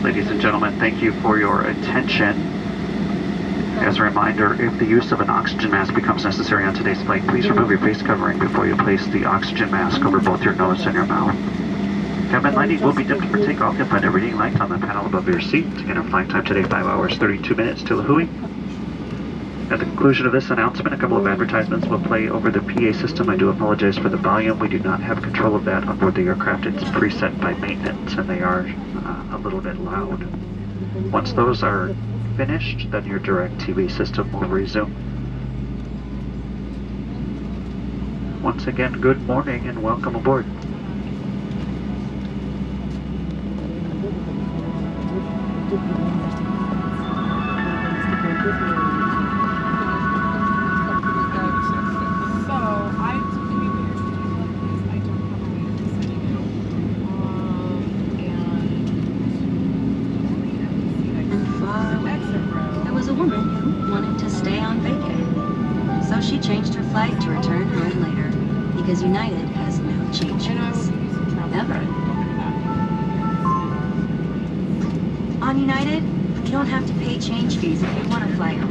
Ladies and gentlemen, thank you for your attention. As a reminder, if the use of an oxygen mask becomes necessary on today's flight, please remove your face covering before you place the oxygen mask over both your nose and your mouth. Cabin lighting will be dimmed for takeoff. You'll find a reading light on the panel above your seat. Again, our flight time today, 5 hours, 32 minutes to Lahui. At the conclusion of this announcement, a couple of advertisements will play over the PA system. I do apologize for the volume. We do not have control of that on board the aircraft. It's preset by maintenance, and they are a little bit loud. Once those are finished, then your direct TV system will resume. Once again, good morning and welcome aboard. A woman who wanted to stay on vacay. So she changed her flight to return home later, because United has no change fees. Ever. On United, you don't have to pay change fees if you want to fly home.